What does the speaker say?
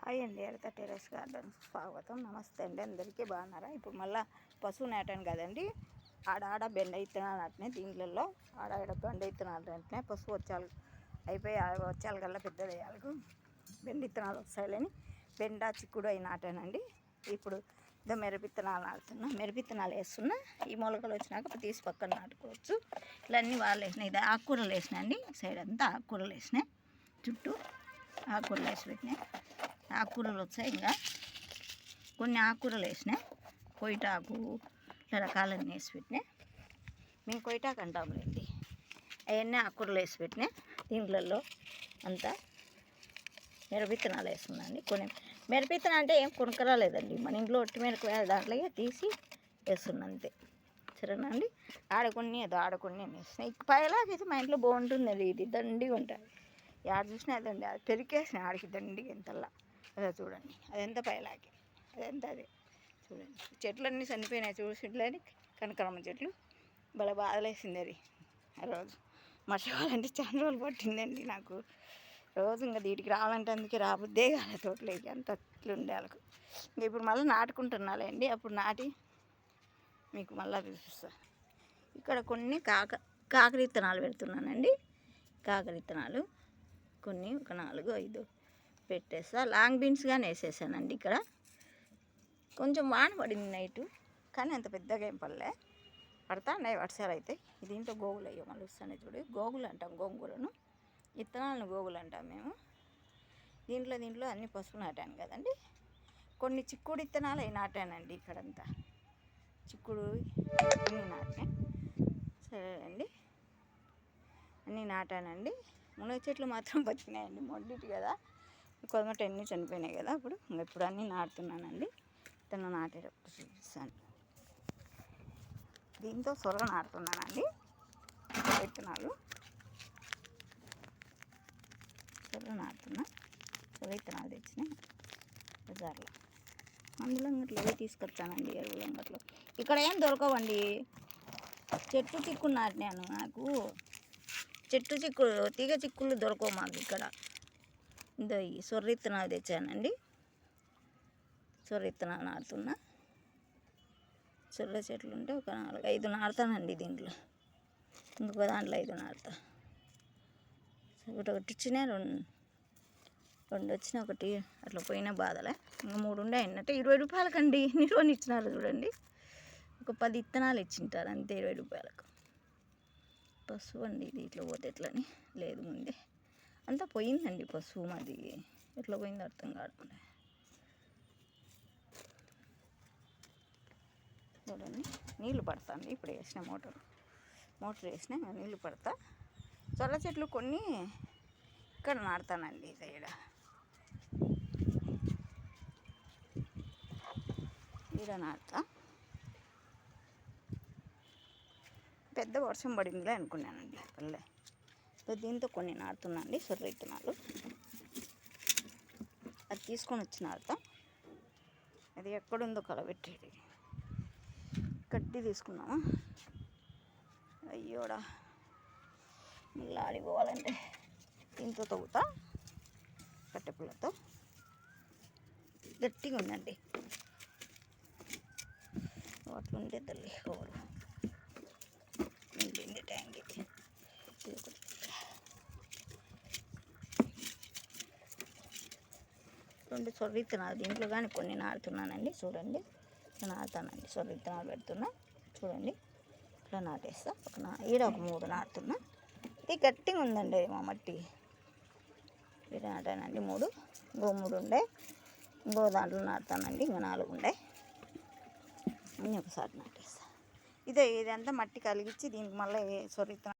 Hi అండి, హరిత terrace garden స్వాగతం. నమస్తే అండి, అందరికీ బాగున్నారా? ఇప్పుడు మళ్ళీ పశువు నాటాను కదండి, ఆడ బెండ ఇత్తనాలు నాటినాయి. దీంట్లో ఆడ బెండ ఇత్తనాలు నాటినాయి. పశువు వచ్చాలు అయిపోయి వచ్చాలు కల్లా పెద్దది వేయాలకు బెండ ఇత్తనాలు వస్తాయని బెండ చిక్కుడు అవి నాటానండి. ఇప్పుడు మిరపిత్తనాలు నాటుతున్నా, మిరపిత్తనాలు వేస్తున్నా. ఈ మొలకలు వచ్చినాక తీసి పక్కన నాటుకోవచ్చు. ఇలా అన్నీ వాళ్ళు వేసినాయి. ఇది ఆకుకూరలు వేసినాయి అండి. సైడ్ అంతా ఆకుకూరలు వేసినాయి, చుట్టూ ఆకుకూరలు వేసి పెట్టినాయి. ఆకుకూరలు వచ్చాయి. ఇంకా కొన్ని ఆకుకూరలు వేసినాయి. కొయిటాకు ఇట్లా రకాలన్నీ వేసి పెట్టినాయి. మేము కొయిటాకు అంటాములేండి. అవన్నీ ఆకుకూరలు వేసి పెట్టినాయి. దీంట్లో అంతా మిరపిత్తనాలు వేస్తున్నాండి. కొన్ని మిరపిత్తనాలు అంటే ఏం కొనుక్కరాలేదండి, మన ఇంట్లో ఒట్టి మిరప దాంట్లో తీసి వేస్తున్నాను అంతే. సరేనా అండి? ఆడకొన్ని వేసినాయి. పైలాగైతే మా ఇంట్లో బాగుంటుంది. ఇది దండిగా ఉంటుంది. ఆడ చూసినా అదండి, అది పెరికేసిన ఆడికి దండిగా ఎంతల్లా. అదే చూడండి, అదెంత పైలాకి, అదెంత అదే చూడండి. చెట్లన్నీ చనిపోయినాయి చూసిట్లని. కనకరమ్మ చెట్లు భలే బాధలేసింది. అది ఆ రోజు మర్చిపోవాలంటే చాలా రోజులు పట్టిందండి నాకు. రోజు ఇంకా వీటికి రావాలంటే అందుకే రాబుద్దే కాలే తోటలోకి, అంత అట్లు ఉండే వాళ్ళకు. ఇప్పుడు మళ్ళీ నాటుకుంటున్నాలేండి, అప్పుడు నాటి మీకు మళ్ళీ చూపిస్తాను. ఇక్కడ కొన్ని కాకర విత్తనాలు పెడుతున్నానండి. కాకర విత్తనాలు కొన్ని ఒక 4-5 పెట్టేస్తా. లాంగ్ బీన్స్ కానీ వేసేసానండి. ఇక్కడ కొంచెం వాన పడింది నైటు, కానీ అంత పెద్దగా ఏం పడలే. పడతా ఉన్నాయి వర్షాలు అయితే. దీంట్లో గోగులు అయ్యో మళ్ళీ వస్తానే చూడు. గోగులు అంటాం గోంగూరను, విత్తనాలను గోగులు అంటాం మేము. దీంట్లో అన్ని పసుపు నాటాను కదండి. కొన్ని చిక్కుడు విత్తనాలు అవి నాటానండి. ఇక్కడంతా చిక్కుడు అన్నీ నాటినాయి. సరే అండి, అన్నీ నాటానండి. మునగ చెట్లు మాత్రం బతికినాయండి, మొండిటి కదా. కొదమట అన్నీ చనిపోయినాయి కదా. ఇప్పుడు అన్నీ నాటుతున్నానండి. తను నాటేటప్పుడు చూపిస్తాను. దీంతో సొర నాటుతున్నానండి. విత్తనాలు సొర నాటుతున్నా. సొర విత్తనాలు తెచ్చినాయి బజార్లో. మందుల అంగట్లో పోయి తీసుకొచ్చానండి, ఎరువుల అంగట్లో. ఇక్కడ ఏం దొరకవండి. చెట్టు చిక్కుడు నాటినాను. నాకు చెట్టు చిక్కుడు తీగ చిక్కుళ్ళు దొరకవు మాకు ఇక్కడ. ఇదో ఈ సొర్ర విత్తనాలు తెచ్చానండి. సొర్ర విత్తనాలు నాటుతున్నా. సొర్ర చెట్లు ఉంటే ఒక 4-5 నాటుతానండి. దీంట్లో ఇంకొక దాంట్లో 5 నాటుతా. ఒకటి వచ్చినాయి, 2 వచ్చినా, ఒకటి అట్లా పోయినా బాధలే. ఇంకా 3 ఉండే అన్నట్టు. 20 రూపాయలకండి నిలువని ఇచ్చినారు చూడండి. ఒక 10 విత్తనాలు ఇచ్చింటారు అంతే, 20 రూపాయలకు. పశువు అండి ఇది. ఇట్లా పోతే ఎట్లని లేదు, ముందే అంతా పోయిందండి పశువు. మాది ఎట్లా పోయిందో అర్థం కావట్లే. చూడండి, నీళ్ళు పడతాండి. ఇప్పుడు వేసిన మోటార్ వేసిన నీళ్ళు పడతా. సొర చెట్లు కొన్ని ఇక్కడ నాటుతానండి. ఈడ నాటుతా. పెద్ద వర్షం పడిందిలే అనుకున్నానండి, పల్లె. దీంతో కొన్ని నాటుతున్నాండి సొర్ర విత్తనాలు. అది తీసుకొని వచ్చి నాటుతా. అది ఎక్కడుందో కలబెట్టేది. గడ్డి తీసుకున్నామా, అయ్యోడా మళ్ళీ ఆడిపోవాలంటే దీంతో తవ్వుతా. కట్టెపుల్లతో గట్టిగా ఉందండి. అట్లుంటే తల్లి ఓరు నిండింది ట్యాంక్. ఇది ఒకటి 2 సొర్ర విత్తనాలు దీంట్లో కానీ కొన్ని నాటుతున్నానండి. చూడండి, ఇట్లా నాటుతానండి. సొర్ర విత్తనాలు పెడుతున్నా చూడండి. ఇట్లా నాటేస్తా. ఈడ ఒక 3 నాటుతున్నా. ఇది గట్టిగా ఉందండి మా మట్టి. ఈడ నాటానండి 3. ఇంకో 3 ఉండే, ఇంకో దాంట్లో నాటుతానండి. ఇంకో 4 ఉండే. అన్నీ ఒకసారి నాటేస్తా. ఇదంతా మట్టి కలిగించి దీనికి మళ్ళీ సొర్ర విత్తనాలు